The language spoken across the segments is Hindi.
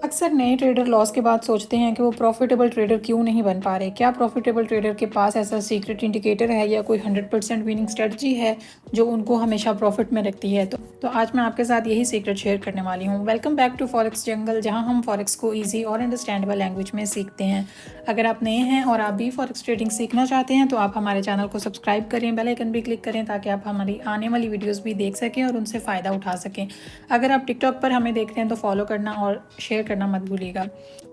अक्सर नए ट्रेडर लॉस के बाद सोचते हैं कि वो प्रॉफिटेबल ट्रेडर क्यों नहीं बन पा रहे। क्या प्रॉफिटेबल ट्रेडर के पास ऐसा सीक्रेट इंडिकेटर है या कोई 100% विनिंग स्ट्रेटजी है जो उनको हमेशा प्रॉफिट में रखती है? तो आज मैं आपके साथ यही सीक्रेट शेयर करने वाली हूँ। वेलकम बैक टू फॉरेक्स जंगल, जहाँ हम फॉरेक्स को ईजी और अंडरस्टैंडेबल लैंग्वेज में सीखते हैं। अगर आप नए हैं और आप भी फॉरेक्स ट्रेडिंग सीखना चाहते हैं तो आप हमारे चैनल को सब्सक्राइब करें, बेल आइकन भी क्लिक करें ताकि आप हमारी आने वाली वीडियोज़ भी देख सकें और उनसे फ़ायदा उठा सकें। अगर आप टिकटॉक पर हमें देख रहे हैं तो फॉलो करना और शेयर करना मत भूलिएगा।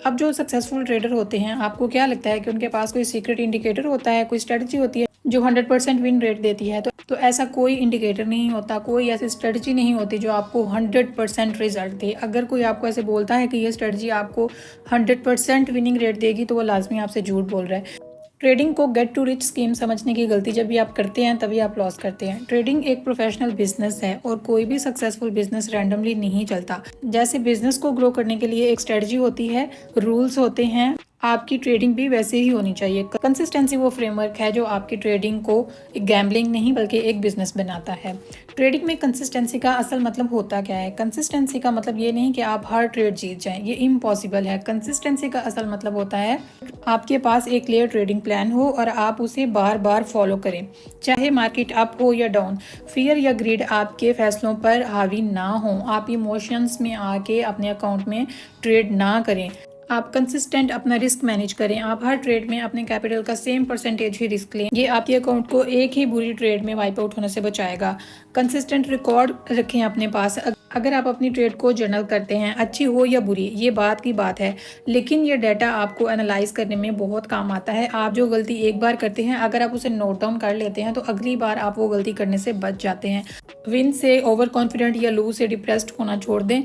अब जो सक्सेसफुल ट्रेडर होते हैं, आपको क्या लगता है कि उनके पास कोई सीक्रेट इंडिकेटर होता है, कोई स्ट्रेटजी होती है जो 100% विन रेट देती है? तो ऐसा कोई इंडिकेटर नहीं होता, कोई ऐसी स्ट्रेटजी नहीं होती जो आपको 100% रिजल्ट दे। अगर कोई आपको ऐसे बोलता है कि ये स्ट्रेटजी आपको 100% विनिंग रेट देगी तो वो लाजमी आपसे झूठ बोल रहा है। ट्रेडिंग को गेट टू रिच स्कीम समझने की गलती जब भी आप करते हैं तभी आप लॉस करते हैं। ट्रेडिंग एक प्रोफेशनल बिजनेस है और कोई भी सक्सेसफुल बिजनेस रैंडमली नहीं चलता। जैसे बिजनेस को ग्रो करने के लिए एक स्ट्रेटजी होती है, रूल्स होते हैं, आपकी ट्रेडिंग भी वैसे ही होनी चाहिए। कंसिस्टेंसी वो फ्रेमवर्क है जो आपकी ट्रेडिंग को एक गैम्बलिंग नहीं बल्कि एक बिजनेस बनाता है। ट्रेडिंग में कंसिस्टेंसी का असल मतलब होता क्या है? कंसिस्टेंसी का मतलब ये नहीं कि आप हर ट्रेड जीत जाएं, ये इम्पॉसिबल है। कंसिस्टेंसी का असल मतलब होता है आपके पास एक क्लियर ट्रेडिंग प्लान हो और आप उसे बार बार फॉलो करें, चाहे मार्केट अप हो या डाउन। फियर या ग्रीड आपके फैसलों पर हावी ना हो। आप इमोशंस में आके अपने अकाउंट में ट्रेड ना करें। आप कंसिस्टेंट अपना रिस्क मैनेज करें। आप हर ट्रेड में अपने कैपिटल का सेम परसेंटेज ही रिस्क लें। ये आपके अकाउंट को एक ही बुरी ट्रेड में वाइप आउट होने से बचाएगा। कंसिस्टेंट रिकॉर्ड रखें अपने पास। अगर आप अपनी ट्रेड को जर्नल करते हैं, अच्छी हो या बुरी, ये बात की बात है, लेकिन ये डाटा आपको एनालाइज करने में बहुत काम आता है। आप जो गलती एक बार करते हैं, अगर आप उसे नोट डाउन कर लेते हैं तो अगली बार आप वो गलती करने से बच जाते हैं। विन से ओवर कॉन्फिडेंट या लूज से डिप्रेस्ड होना छोड़ दें।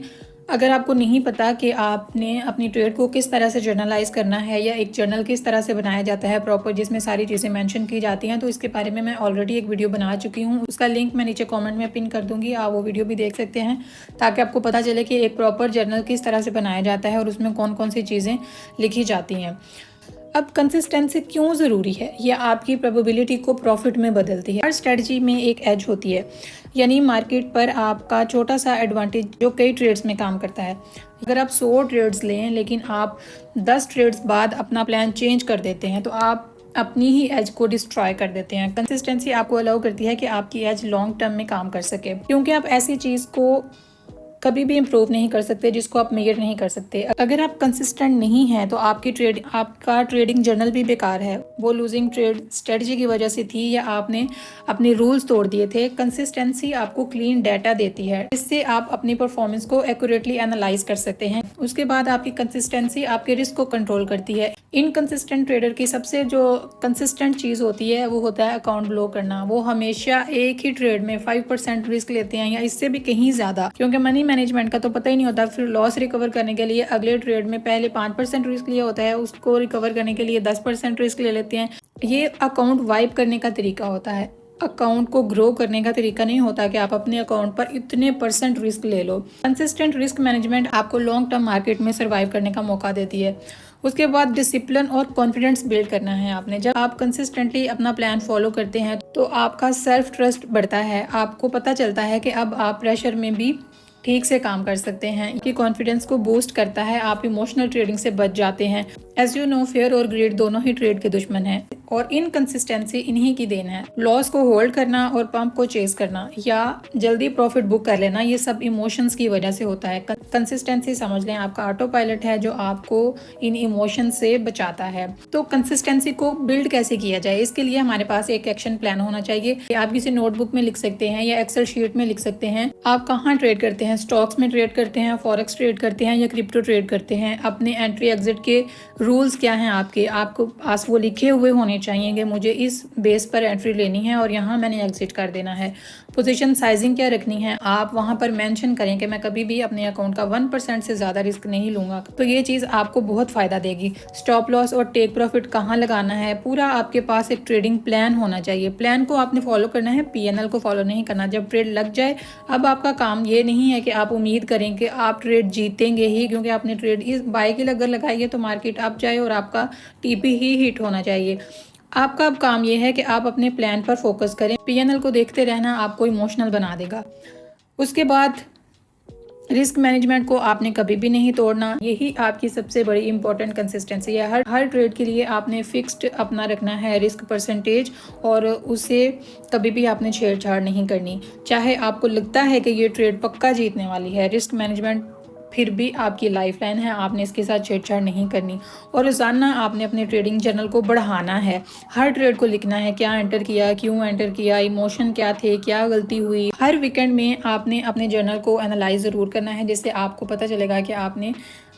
अगर आपको नहीं पता कि आपने अपनी ट्रेड को किस तरह से जर्नलाइज करना है या एक जर्नल किस तरह से बनाया जाता है प्रॉपर, जिसमें सारी चीज़ें मेंशन की जाती हैं, तो इसके बारे में मैं ऑलरेडी एक वीडियो बना चुकी हूँ। उसका लिंक मैं नीचे कमेंट में पिन कर दूंगी, आप वो वीडियो भी देख सकते हैं ताकि आपको पता चले कि एक प्रॉपर जर्नल किस तरह से बनाया जाता है और उसमें कौन कौन सी चीज़ें लिखी जाती हैं। अब कंसिस्टेंसी क्यों ज़रूरी है? यह आपकी प्रोबेबिलिटी को प्रॉफिट में बदलती है। हर स्ट्रेटजी में एक एज होती है, यानी मार्केट पर आपका छोटा सा एडवांटेज जो कई ट्रेड्स में काम करता है। अगर आप 100 ट्रेड्स लें लेकिन आप 10 ट्रेड्स बाद अपना प्लान चेंज कर देते हैं तो आप अपनी ही एज को डिस्ट्रॉय कर देते हैं। कंसिस्टेंसी आपको अलाउ करती है कि आपकी एज लॉन्ग टर्म में काम कर सके, क्योंकि आप ऐसी चीज़ को कभी भी इम्प्रूव नहीं कर सकते जिसको आप मेजर नहीं कर सकते। अगर आप कंसिस्टेंट नहीं हैं तो आपका ट्रेडिंग जर्नल भी बेकार है। वो लूजिंग ट्रेड स्ट्रेटजी की वजह से थी या आपने अपने रूल्स तोड़ दिए थे। कंसिस्टेंसी आपको क्लीन डाटा देती है, इससे आप अपनी परफॉर्मेंस को एक्यूरेटली एनालाइज कर सकते हैं। उसके बाद आपकी कंसिस्टेंसी आपके रिस्क को कंट्रोल करती है। इनकंसिस्टेंट ट्रेडर की सबसे जो कंसिस्टेंट चीज़ होती है वो होता है अकाउंट ब्लो करना। वो हमेशा एक ही ट्रेड में 5% रिस्क लेते हैं या इससे भी कहीं ज़्यादा, क्योंकि मनी मैनेजमेंट का तो पता ही नहीं होता। फिर लॉस रिकवर करने के लिए अगले ट्रेड में पहले 5% रिस्क लिया होता है, उसको रिकवर करने के लिए 10% रिस्क ले लेते हैं। ये अकाउंट वाइप करने का तरीका होता है। अकाउंट को ग्रो करने का तरीका नहीं होता कि आप अपने अकाउंट पर इतने % रिस्क ले लो। कंसिस्टेंट रिस्क मैनेजमेंट आपको लॉन्ग टर्म मार्केट में सर्वाइव करने का मौका देती है। उसके बाद डिसिप्लिन और कॉन्फिडेंस बिल्ड करना है आपने। जब आप कंसिस्टेंटली अपना प्लान फॉलो करते हैं तो आपका सेल्फ ट्रस्ट बढ़ता है। आपको पता चलता है कि अब आप प्रेशर में भी ठीक से काम कर सकते हैं। कि कॉन्फिडेंस को बूस्ट करता है, आप इमोशनल ट्रेडिंग से बच जाते हैं। एज यू नो, फेयर और ग्रीड दोनों ही ट्रेड के दुश्मन हैं और इनकंसिस्टेंसी इन्हीं की देन है। लॉस को होल्ड करना और पंप को चेस करना या जल्दी प्रॉफिट बुक कर लेना, ये सब इमोशंस की वजह से होता है। कंसिस्टेंसी समझ लें आपका ऑटो पायलट है जो आपको इन इमोशन से बचाता है। तो कंसिस्टेंसी को बिल्ड कैसे किया जाए, इसके लिए हमारे पास एक एक्शन प्लान होना चाहिए। आप किसी नोटबुक में लिख सकते हैं या एक्सेल शीट में लिख सकते हैं आप कहाँ ट्रेड करते हैं। स्टॉक्स में ट्रेड करते हैं, फॉरेक्स ट्रेड करते हैं या क्रिप्टो ट्रेड करते हैं। अपने एंट्री एग्जिट के रूल्स क्या हैं आपको पास वो लिखे हुए होने चाहिए कि मुझे इस बेस पर एंट्री लेनी है और यहाँ मैंने एग्जिट कर देना है। पोजीशन साइजिंग क्या रखनी है, आप वहाँ पर मेंशन करें कि मैं कभी भी अपने अकाउंट का 1% से ज़्यादा रिस्क नहीं लूँगा। तो ये चीज़ आपको बहुत फ़ायदा देगी। स्टॉप लॉस और टेक प्रॉफिट कहाँ लगाना है, पूरा आपके पास एक ट्रेडिंग प्लान होना चाहिए। प्लान को आपने फॉलो करना है, PNL को फॉलो नहीं करना। जब ट्रेड लग जाए, अब आपका काम ये नहीं है कि आप उम्मीद करें कि आप ट्रेड जीतेंगे ही, क्योंकि आपने ट्रेड इस बाय की अगर लगाई है तो मार्केट अप जाए और आपका TP ही हिट होना चाहिए। आपका अब काम यह है कि आप अपने प्लान पर फोकस करें। PNL को देखते रहना आपको इमोशनल बना देगा। उसके बाद रिस्क मैनेजमेंट को आपने कभी भी नहीं तोड़ना, यही आपकी सबसे बड़ी इंपॉर्टेंट कंसिस्टेंसी है। हर ट्रेड के लिए आपने फिक्स्ड अपना रखना है रिस्क परसेंटेज, और उसे कभी भी आपने छेड़छाड़ नहीं करनी। चाहे आपको लगता है कि ये ट्रेड पक्का जीतने वाली है, रिस्क मैनेजमेंट फिर भी आपकी लाइफलाइन है, आपने इसके साथ छेड़छाड़ नहीं करनी। और रोज़ाना आपने अपने ट्रेडिंग जर्नल को बढ़ाना है, हर ट्रेड को लिखना है, क्या एंटर किया, क्यों एंटर किया, इमोशन क्या थे, क्या गलती हुई। हर वीकेंड में आपने अपने जर्नल को एनालाइज ज़रूर करना है, जिससे आपको पता चलेगा कि आपने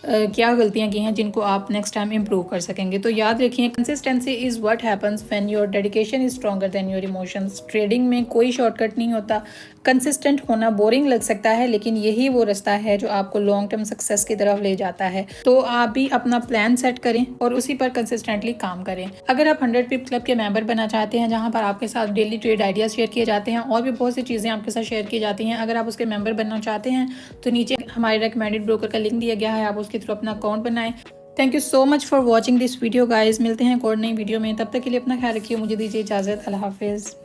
क्या गलतियां की हैं जिनको आप नेक्स्ट टाइम इम्प्रूव कर सकेंगे। तो याद रखिए, consistency is what happens when your dedication is stronger than your emotions. Trading में कोई शॉर्टकट नहीं होता। कंसिस्टेंट होना बोरिंग लग सकता है, लेकिन यही वो रास्ता है जो आपको लॉन्ग टर्म सक्सेस की तरफ ले जाता है। तो आप भी अपना प्लान सेट करें और उसी पर कंसिस्टेंटली काम करें। अगर आप 100 पिप क्लब के मेंबर बनना चाहते हैं, जहां पर आपके साथ डेली ट्रेड आइडियाज शेयर किए जाते हैं और भी बहुत सी चीज़ें आपके साथ शेयर की जाती हैं, अगर आप उसके मेंबर बनना चाहते हैं तो नीचे हमारे रिकमेंडेड ब्रोकर का लिंक दिया गया है, आप उसके थ्रू अपना अकाउंट बनाएं। Thank you so much for watching this video guys. मिलते हैं एक और नई वीडियो में, तब तक के लिए अपना ख्याल रखिए। मुझे दीजिए इजाज़त। अल्लाह हाफिज़।